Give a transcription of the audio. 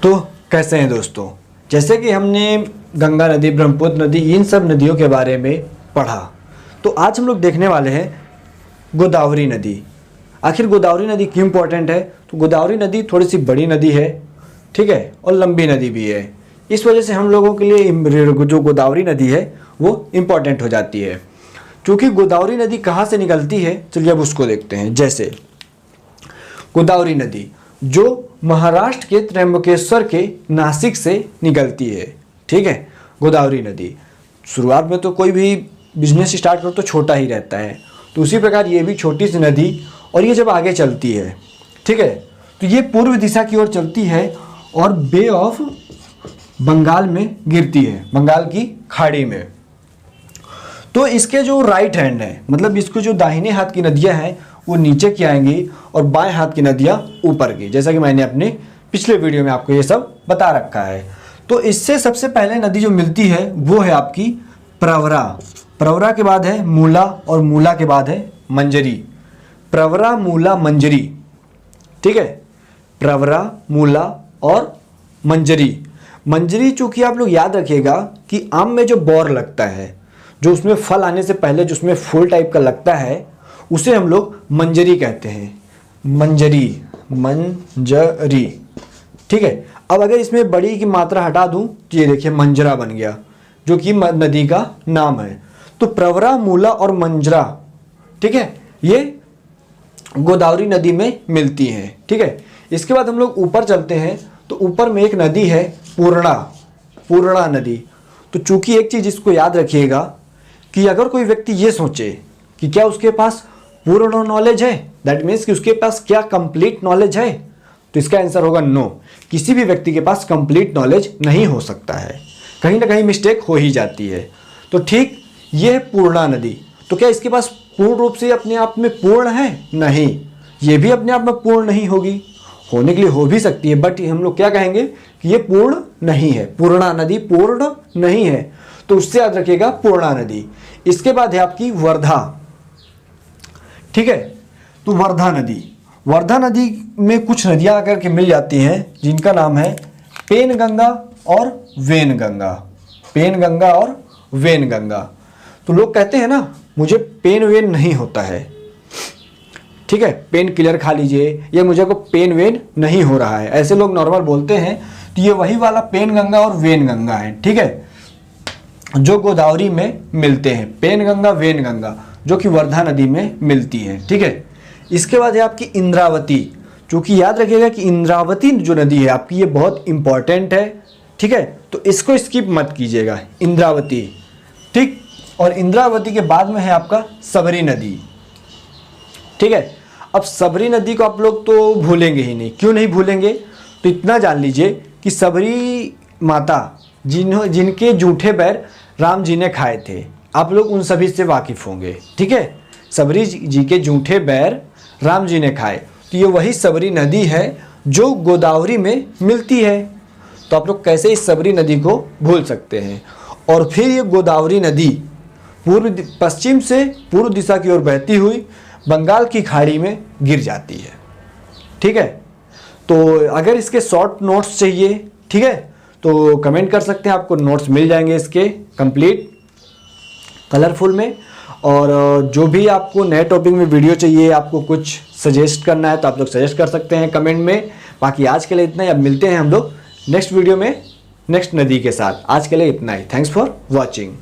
तो कैसे हैं दोस्तों, जैसे कि हमने गंगा नदी, ब्रह्मपुत्र नदी, इन सब नदियों के बारे में पढ़ा, तो आज हम लोग देखने वाले हैं गोदावरी नदी। आखिर गोदावरी नदी क्यों इम्पोर्टेंट है? तो गोदावरी नदी थोड़ी सी बड़ी नदी है, ठीक है, और लंबी नदी भी है। इस वजह से हम लोगों के लिए जो गोदावरी नदी है वो इम्पोर्टेंट हो जाती है। क्योंकि गोदावरी नदी कहाँ से निकलती है, चलिए अब उसको देखते हैं। जैसे गोदावरी नदी जो महाराष्ट्र के त्र्यंबकेश्वर के नासिक से निकलती है, ठीक है। गोदावरी नदी शुरुआत में तो कोई भी बिजनेस स्टार्ट करो तो छोटा ही रहता है, तो उसी प्रकार ये भी छोटी सी नदी, और ये जब आगे चलती है, ठीक है, तो ये पूर्व दिशा की ओर चलती है और बे ऑफ बंगाल में गिरती है, बंगाल की खाड़ी में। तो इसके जो राइट हैंड है, मतलब इसको जो दाहिने हाथ की नदियां हैं वो नीचे की आएंगी और बाएं हाथ की नदियां ऊपर की, जैसा कि मैंने अपने पिछले वीडियो में आपको ये सब बता रखा है। तो इससे सबसे पहले नदी जो मिलती है वो है आपकी प्रवरा। प्रवरा के बाद है मूला, और मूला के बाद है मंजरी। प्रवरा, मूला, मंजरी, ठीक है। प्रवरा, मूला और मंजरी। मंजरी चूंकि आप लोग याद रखिएगा कि आम में जो बौर लगता है, जो उसमें फल आने से पहले जो उसमें फूल टाइप का लगता है, उसे हम लोग मंजरी कहते हैं। मंजरी, मंजरी, ठीक है। अब अगर इसमें बड़ी की मात्रा हटा दूं तो ये देखिए मंजरा बन गया, जो कि नदी का नाम है। तो प्रवरा, मूला और मंजरा, ठीक है, ये गोदावरी नदी में मिलती हैं, ठीक है। इसके बाद हम लोग ऊपर चलते हैं, तो ऊपर में एक नदी है पूर्णा, पूर्णा नदी। तो चूंकि एक चीज इसको याद रखिएगा कि अगर कोई व्यक्ति ये सोचे कि क्या उसके पास पूर्ण नॉलेज है, दैट मीन्स कि उसके पास क्या कंप्लीट नॉलेज है, तो इसका आंसर होगा नो। किसी भी व्यक्ति के पास कंप्लीट नॉलेज नहीं हो सकता है, कहीं ना कहीं मिस्टेक हो ही जाती है। तो ठीक ये है पूर्णा नदी। तो क्या इसके पास पूर्ण रूप से अपने आप में पूर्ण है? नहीं, ये भी अपने आप में पूर्ण नहीं होगी। होने के लिए हो भी सकती है, बट हम लोग क्या कहेंगे कि ये पूर्ण नहीं है। पूर्णा नदी पूर्ण नहीं है, तो उससे याद रखिएगा पूर्णा नदी। इसके बाद है आपकी वर्धा, ठीक है। तो वर्धा नदी, वर्धा नदी में कुछ नदियां आकर के मिल जाती हैं जिनका नाम है पेनगंगा और वेनगंगा। पेनगंगा और वेनगंगा। तो लोग कहते हैं ना मुझे पेन वेन नहीं होता है, ठीक है, पेन किलर खा लीजिए, या मुझे को पेन वेन नहीं हो रहा है, ऐसे लोग नॉर्मल बोलते हैं। तो ये वही वाला पेनगंगा और वेनगंगा है, ठीक है, जो गोदावरी में मिलते हैं। पेनगंगा, वेनगंगा, जो कि वर्धा नदी में मिलती है, ठीक है। इसके बाद है आपकी इंद्रावती। चूंकि याद रखिएगा कि इंद्रावती जो नदी है आपकी, ये बहुत इंपॉर्टेंट है, ठीक है, तो इसको स्किप मत कीजिएगा, इंद्रावती, ठीक। और इंद्रावती के बाद में है आपका सबरी नदी, ठीक है। अब सबरी नदी को आप लोग तो भूलेंगे ही नहीं। क्यों नहीं भूलेंगे? तो इतना जान लीजिए कि सबरी माता जिनके जूठे पैर राम जी ने खाए थे, आप लोग उन सभी से वाकिफ होंगे, ठीक है। सबरी जी के जूठे पैर राम जी ने खाए, तो ये वही सबरी नदी है जो गोदावरी में मिलती है। तो आप लोग कैसे इस सबरी नदी को भूल सकते हैं? और फिर ये गोदावरी नदी पश्चिम से पूर्व दिशा की ओर बहती हुई बंगाल की खाड़ी में गिर जाती है, ठीक है। तो अगर इसके शॉर्ट नोट्स चाहिए, ठीक है, तो कमेंट कर सकते हैं, आपको नोट्स मिल जाएंगे इसके कंप्लीट कलरफुल में। और जो भी आपको नए टॉपिक में वीडियो चाहिए, आपको कुछ सजेस्ट करना है तो आप लोग सजेस्ट कर सकते हैं कमेंट में। बाकी आज के लिए इतना ही, अब मिलते हैं हम लोग नेक्स्ट वीडियो में नेक्स्ट नदी के साथ। आज के लिए इतना ही, थैंक्स फॉर वॉचिंग।